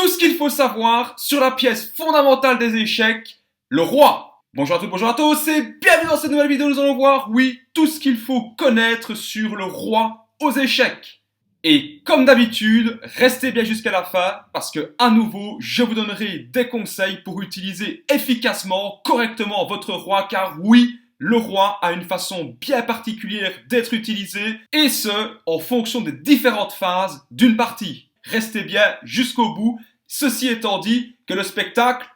tout ce qu'il faut savoir sur la pièce fondamentale des échecs, le roi. Bonjour à toutes, bonjour à tous et bienvenue dans cette nouvelle vidéo. Nous allons voir, oui, tout ce qu'il faut connaître sur le roi aux échecs. Et comme d'habitude, restez bien jusqu'à la fin parce que, à nouveau, je vous donnerai des conseils pour utiliser efficacement, correctement votre roi, car oui, le roi a une façon bien particulière d'être utilisé, et ce, en fonction des différentes phases d'une partie. Restez bien jusqu'au bout, ceci étant dit, que le spectacle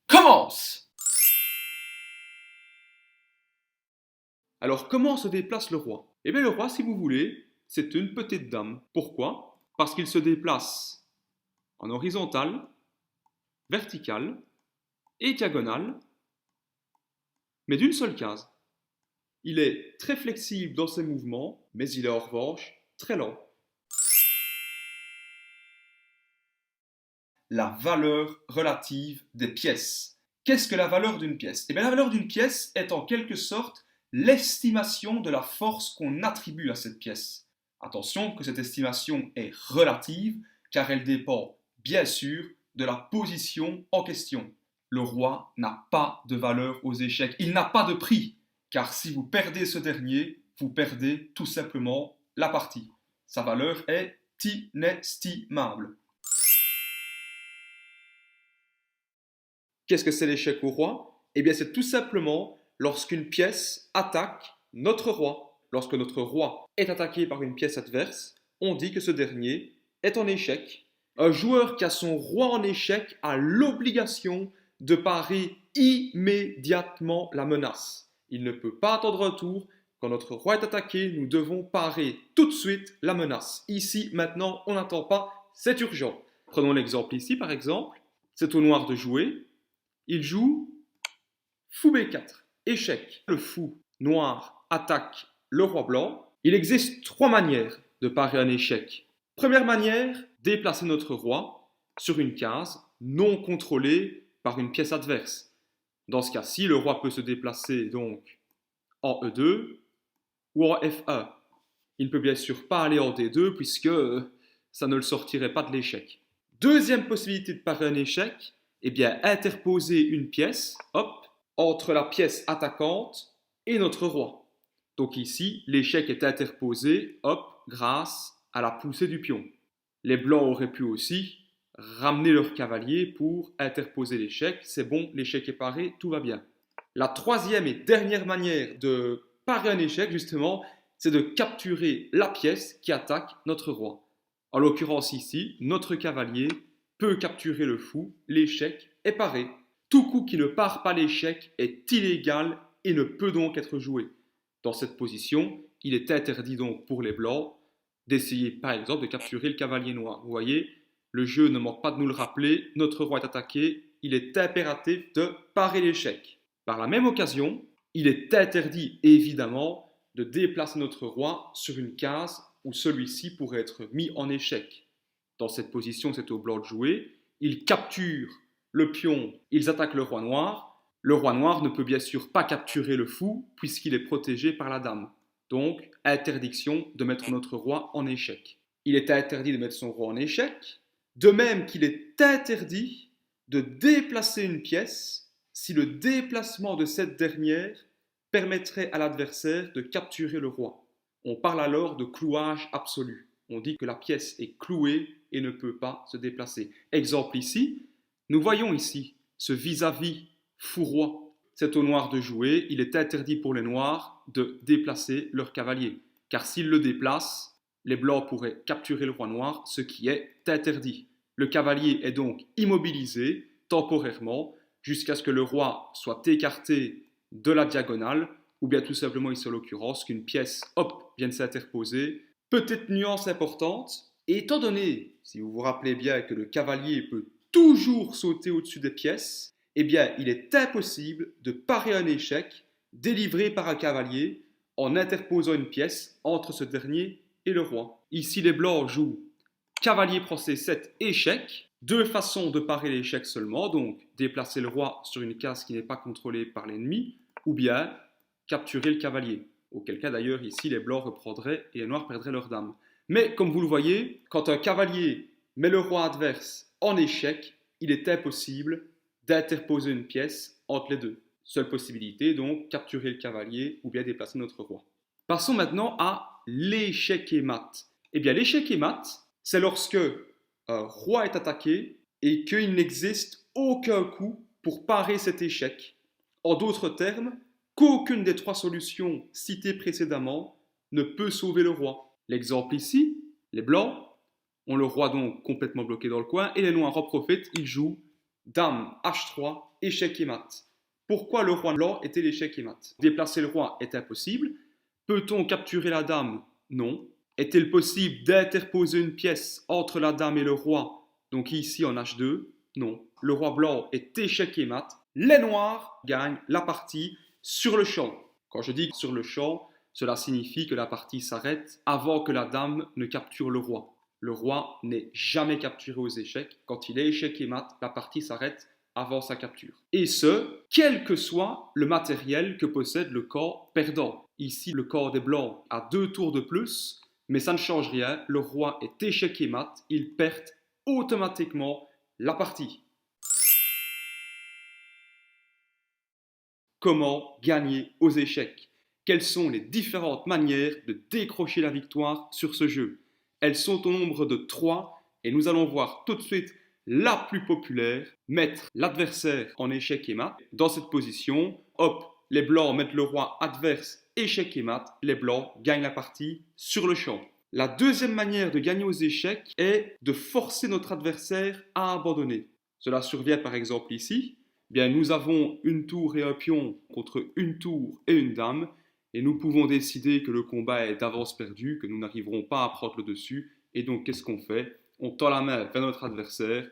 commence. Alors, comment se déplace le roi? Eh bien, le roi, si vous voulez, c'est une petite dame. Pourquoi? Parce qu'il se déplace en horizontal, vertical et diagonale, mais d'une seule case. Il est très flexible dans ses mouvements, mais il est en revanche très lent. La valeur relative des pièces. Qu'est-ce que la valeur d'une pièce? Eh bien, la valeur d'une pièce est en quelque sorte l'estimation de la force qu'on attribue à cette pièce. Attention que cette estimation est relative car elle dépend bien sûr de la position en question. Le roi n'a pas de valeur aux échecs, il n'a pas de prix, car si vous perdez ce dernier, vous perdez tout simplement la partie. Sa valeur est inestimable. Qu'est-ce que c'est l'échec au roi? Eh bien, c'est tout simplement lorsqu'une pièce attaque notre roi. Lorsque notre roi est attaqué par une pièce adverse, on dit que ce dernier est en échec. Un joueur qui a son roi en échec a l'obligation de parer immédiatement la menace. Il ne peut pas attendre un tour. Quand notre roi est attaqué, nous devons parer tout de suite la menace. Ici, maintenant, on n'attend pas, c'est urgent. Prenons l'exemple ici, par exemple. C'est au noir de jouer. Il joue fou B4, échec. Le fou noir attaque le roi blanc. Il existe trois manières de parer un échec. Première manière, déplacer notre roi sur une case non contrôlée par une pièce adverse. Dans ce cas-ci, le roi peut se déplacer donc en E2 ou en F1. Il ne peut bien sûr pas aller en D2 puisque ça ne le sortirait pas de l'échec. Deuxième possibilité de parer un échec, eh bien, interposer une pièce, hop, entre la pièce attaquante et notre roi. Donc ici, l'échec est interposé, hop, grâce à la poussée du pion. Les blancs auraient pu aussi ramener leur cavalier pour interposer l'échec. C'est bon, l'échec est paré, tout va bien. La troisième et dernière manière de parer un échec, justement, c'est de capturer la pièce qui attaque notre roi. En l'occurrence ici, notre cavalier peut capturer le fou, l'échec est paré. Tout coup qui ne pare pas l'échec est illégal et ne peut donc être joué. Dans cette position, il est interdit donc pour les blancs d'essayer par exemple de capturer le cavalier noir. Vous voyez, le jeu ne manque pas de nous le rappeler, notre roi est attaqué, il est impératif de parer l'échec. Par la même occasion, il est interdit évidemment de déplacer notre roi sur une case où celui-ci pourrait être mis en échec. Dans cette position, c'est au blanc de jouer. Ils capturent le pion, ils attaquent le roi noir. Le roi noir ne peut bien sûr pas capturer le fou puisqu'il est protégé par la dame. Donc, interdiction de mettre notre roi en échec. Il est interdit de mettre son roi en échec, de même qu'il est interdit de déplacer une pièce si le déplacement de cette dernière permettrait à l'adversaire de capturer le roi. On parle alors de clouage absolu. On dit que la pièce est clouée et ne peut pas se déplacer. Exemple ici, nous voyons ici ce vis-à-vis fou-roi. C'est au noir de jouer, il est interdit pour les noirs de déplacer leur cavalier. Car s'ils le déplacent, les blancs pourraient capturer le roi noir, ce qui est interdit. Le cavalier est donc immobilisé temporairement jusqu'à ce que le roi soit écarté de la diagonale, ou bien tout simplement ici en l'occurrence qu'une pièce, hop, vienne s'interposer. Petite nuance importante, et étant donné, si vous vous rappelez bien, que le cavalier peut toujours sauter au-dessus des pièces, eh bien, il est impossible de parer un échec délivré par un cavalier en interposant une pièce entre ce dernier et le roi. Ici, les blancs jouent cavalier prend C7, échec. Deux façons de parer l'échec seulement, donc déplacer le roi sur une case qui n'est pas contrôlée par l'ennemi, ou bien capturer le cavalier. Auquel cas d'ailleurs, ici, les blancs reprendraient et les noirs perdraient leur dame. Mais comme vous le voyez, quand un cavalier met le roi adverse en échec, il est impossible d'interposer une pièce entre les deux. Seule possibilité donc, capturer le cavalier ou bien déplacer notre roi. Passons maintenant à l'échec et mat. Eh bien l'échec et mat, c'est lorsque un roi est attaqué et qu'il n'existe aucun coup pour parer cet échec. En d'autres termes, qu'aucune des trois solutions citées précédemment ne peut sauver le roi. L'exemple ici, les blancs ont le roi donc complètement bloqué dans le coin et les noirs en profitent, ils jouent dame H3, échec et mat. Pourquoi le roi blanc était l'échec et mat? Déplacer le roi est impossible. Peut-on capturer la dame? Non. Est-il possible d'interposer une pièce entre la dame et le roi? Donc ici en H2, non. Le roi blanc est échec et mat. Les noirs gagnent la partie sur le champ. Quand je dis sur le champ, cela signifie que la partie s'arrête avant que la dame ne capture le roi. Le roi n'est jamais capturé aux échecs. Quand il est échec et mat, la partie s'arrête avant sa capture. Et ce, quel que soit le matériel que possède le corps perdant. Ici, le corps des blancs a 2 tours de plus, mais ça ne change rien. Le roi est échec et mat, il perd automatiquement la partie. Comment gagner aux échecs? Quelles sont les différentes manières de décrocher la victoire sur ce jeu? Elles sont au nombre de 3 et nous allons voir tout de suite la plus populaire, mettre l'adversaire en échec et mat. Dans cette position, hop, les blancs mettent le roi adverse échec et mat, les blancs gagnent la partie sur le champ. La deuxième manière de gagner aux échecs est de forcer notre adversaire à abandonner. Cela survient par exemple ici. Bien, nous avons une tour et un pion contre une tour et une dame, et nous pouvons décider que le combat est d'avance perdu, que nous n'arriverons pas à prendre le dessus, et donc qu'est-ce qu'on fait? On tend la main vers notre adversaire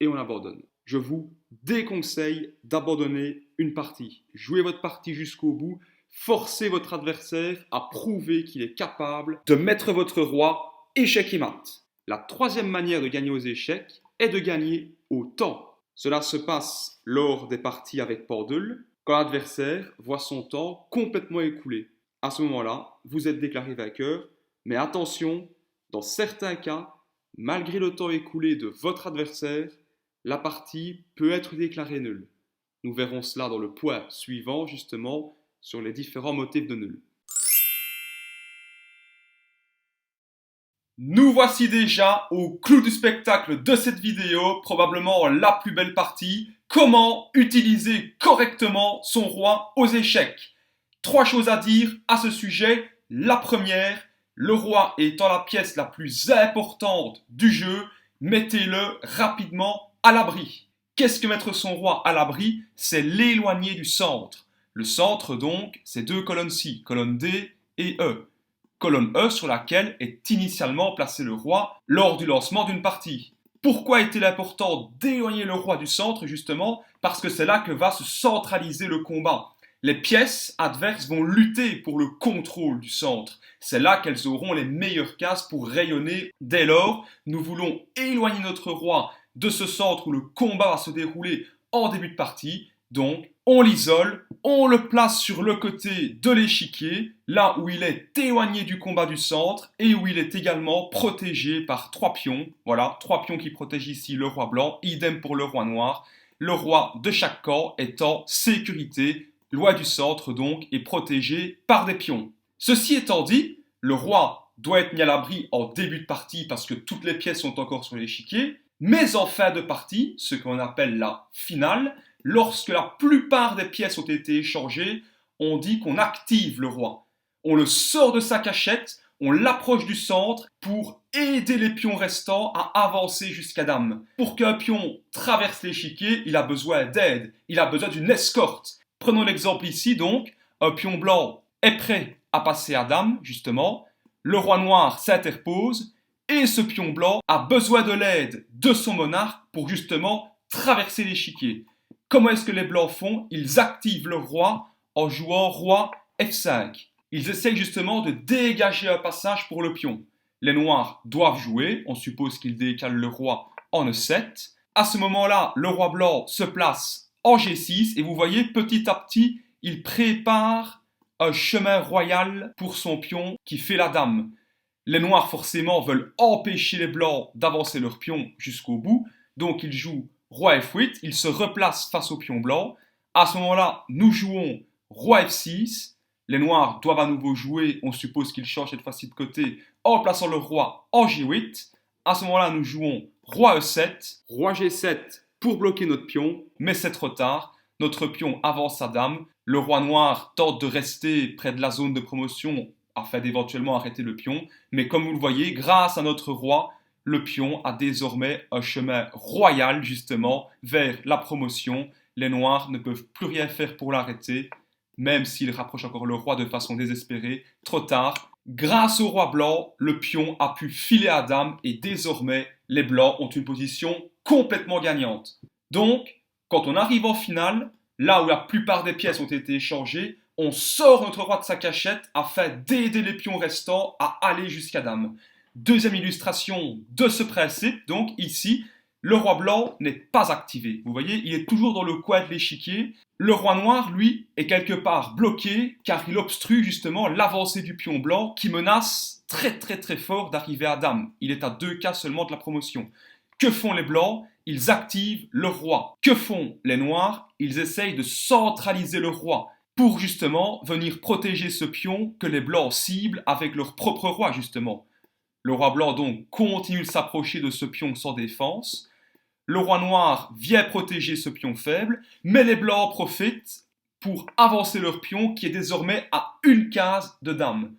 et on abandonne. Je vous déconseille d'abandonner une partie. Jouez votre partie jusqu'au bout, forcez votre adversaire à prouver qu'il est capable de mettre votre roi échec et mat. La troisième manière de gagner aux échecs est de gagner au temps. Cela se passe lors des parties avec pendule, quand l'adversaire voit son temps complètement écoulé. À ce moment-là, vous êtes déclaré vainqueur, mais attention, dans certains cas, malgré le temps écoulé de votre adversaire, la partie peut être déclarée nulle. Nous verrons cela dans le point suivant, justement, sur les différents motifs de nul. Nous voici déjà au clou du spectacle de cette vidéo, probablement la plus belle partie. Comment utiliser correctement son roi aux échecs? 3 choses à dire à ce sujet. La première, le roi étant la pièce la plus importante du jeu, mettez-le rapidement à l'abri. Qu'est-ce que mettre son roi à l'abri? C'est l'éloigner du centre. Le centre donc, c'est 2 colonnes-ci, colonne D et E. Colonne E sur laquelle est initialement placé le roi lors du lancement d'une partie. Pourquoi est-il important d'éloigner le roi du centre justement? Parce que c'est là que va se centraliser le combat. Les pièces adverses vont lutter pour le contrôle du centre. C'est là qu'elles auront les meilleures cases pour rayonner. Dès lors, nous voulons éloigner notre roi de ce centre où le combat va se dérouler en début de partie. Donc, on l'isole, on le place sur le côté de l'échiquier, là où il est éloigné du combat du centre et où il est également protégé par 3 pions. Voilà, 3 pions qui protègent ici le roi blanc, idem pour le roi noir. Le roi de chaque camp est en sécurité, le roi du centre donc est protégé par des pions. Ceci étant dit, le roi doit être mis à l'abri en début de partie parce que toutes les pièces sont encore sur l'échiquier, mais en fin de partie, ce qu'on appelle la finale, lorsque la plupart des pièces ont été échangées, on dit qu'on active le roi. On le sort de sa cachette, on l'approche du centre pour aider les pions restants à avancer jusqu'à dame. Pour qu'un pion traverse l'échiquier, il a besoin d'aide, il a besoin d'une escorte. Prenons l'exemple ici donc, un pion blanc est prêt à passer à dame, justement, le roi noir s'interpose, et ce pion blanc a besoin de l'aide de son monarque pour justement traverser l'échiquier. Comment est-ce que les blancs font? Ils activent leur roi en jouant roi F5. Ils essayent justement de dégager un passage pour le pion. Les noirs doivent jouer, on suppose qu'ils décalent le roi en E7. À ce moment-là, le roi blanc se place en G6 et vous voyez petit à petit, il prépare un chemin royal pour son pion qui fait la dame. Les noirs forcément veulent empêcher les blancs d'avancer leur pion jusqu'au bout, Donc il joue roi F8, il se replace face au pion blanc. À ce moment-là, nous jouons roi F6. Les noirs doivent à nouveau jouer, on suppose qu'ils changent cette fois-ci de côté, en plaçant le roi en J8. À ce moment-là, nous jouons roi E7, roi G7 pour bloquer notre pion, mais c'est trop tard. Notre pion avance sa dame. Le roi noir tente de rester près de la zone de promotion afin d'éventuellement arrêter le pion. Mais comme vous le voyez, grâce à notre roi, le pion a désormais un chemin royal justement vers la promotion. Les noirs ne peuvent plus rien faire pour l'arrêter, même s'il rapproche encore le roi de façon désespérée. Trop tard. Grâce au roi blanc, le pion a pu filer à dame et désormais, les blancs ont une position complètement gagnante. Donc, quand on arrive en finale, là où la plupart des pièces ont été échangées, on sort notre roi de sa cachette afin d'aider les pions restants à aller jusqu'à dame. Deuxième illustration de ce principe, donc ici, le roi blanc n'est pas activé. Vous voyez, il est toujours dans le coin de l'échiquier. Le roi noir, lui, est quelque part bloqué car il obstrue justement l'avancée du pion blanc qui menace très fort d'arriver à dame. Il est à 2 cas seulement de la promotion. Que font les blancs? Ils activent le roi. Que font les noirs? Ils essayent de centraliser le roi pour justement venir protéger ce pion que les blancs ciblent avec leur propre roi justement. Le roi blanc donc continue de s'approcher de ce pion sans défense. Le roi noir vient protéger ce pion faible, mais les blancs en profitent pour avancer leur pion qui est désormais à 1 case de dame.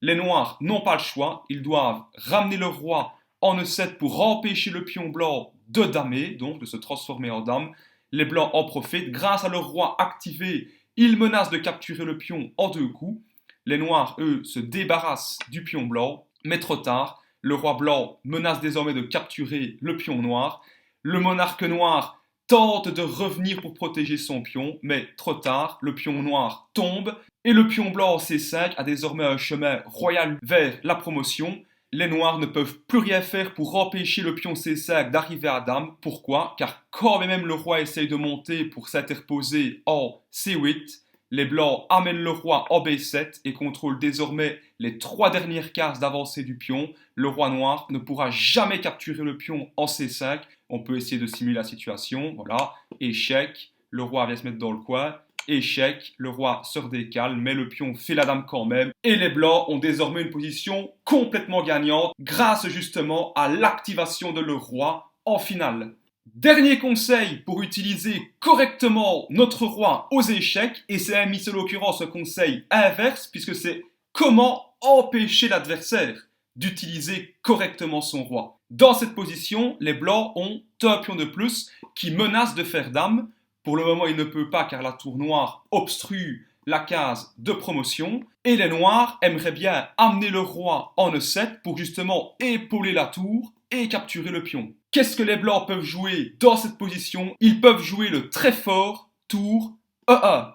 Les noirs n'ont pas le choix, ils doivent ramener leur roi en E7 pour empêcher le pion blanc de damer, donc de se transformer en dame. Les blancs en profitent, grâce à leur roi activé, ils menacent de capturer le pion en 2 coups. Les noirs, eux, se débarrassent du pion blanc, mais trop tard. Le roi blanc menace désormais de capturer le pion noir. Le monarque noir tente de revenir pour protéger son pion, mais trop tard, le pion noir tombe et le pion blanc en C5 a désormais un chemin royal vers la promotion. Les noirs ne peuvent plus rien faire pour empêcher le pion C5 d'arriver à dame. Pourquoi? Car quand même le roi essaye de monter pour s'interposer en C8, les blancs amènent le roi en B7 et contrôlent désormais les 3 dernières cases d'avancée du pion. Le roi noir ne pourra jamais capturer le pion en C5. On peut essayer de simuler la situation. Voilà, échec, le roi vient se mettre dans le coin. Échec, le roi se redécale, mais le pion fait la dame quand même. Et les blancs ont désormais une position complètement gagnante grâce justement à l'activation de leur roi en finale. Dernier conseil pour utiliser correctement notre roi aux échecs, et c'est un en l'occurrence un conseil inverse, puisque c'est comment empêcher l'adversaire d'utiliser correctement son roi. Dans cette position, les blancs ont un pion de plus qui menace de faire dame. Pour le moment, il ne peut pas car la tour noire obstrue la case de promotion. Et les noirs aimeraient bien amener le roi en E7 pour justement épauler la tour et capturer le pion. Qu'est-ce que les blancs peuvent jouer dans cette position? Ils peuvent jouer le très fort tour E1.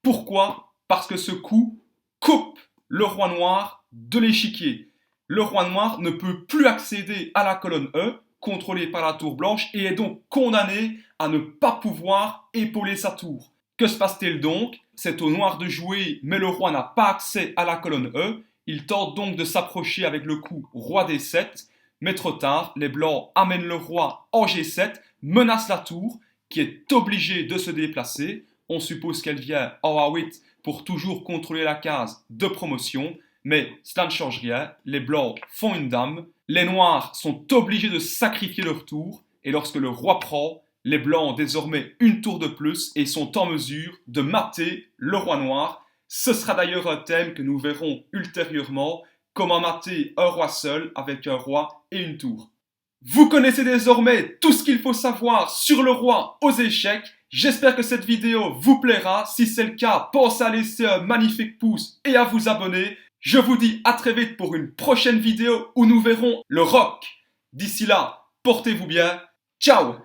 Pourquoi? Parce que ce coup coupe le roi noir de l'échiquier. Le roi noir ne peut plus accéder à la colonne E, contrôlée par la tour blanche, et est donc condamné à ne pas pouvoir épauler sa tour. Que se passe-t-il donc? C'est au noir de jouer, mais le roi n'a pas accès à la colonne E. Il tente donc de s'approcher avec le coup roi D7, mais trop tard, les blancs amènent le roi en G7, menacent la tour, qui est obligée de se déplacer. On suppose qu'elle vient en A8 pour toujours contrôler la case de promotion, mais cela ne change rien. Les blancs font une dame, les noirs sont obligés de sacrifier leur tour, et lorsque le roi prend, les blancs ont désormais une tour de plus et sont en mesure de mater le roi noir. Ce sera d'ailleurs un thème que nous verrons ultérieurement, comment mater un roi seul avec un roi et une tour. Vous connaissez désormais tout ce qu'il faut savoir sur le roi aux échecs. J'espère que cette vidéo vous plaira. Si c'est le cas, pensez à laisser un magnifique pouce et à vous abonner. Je vous dis à très vite pour une prochaine vidéo où nous verrons le rock. D'ici là, portez-vous bien. Ciao!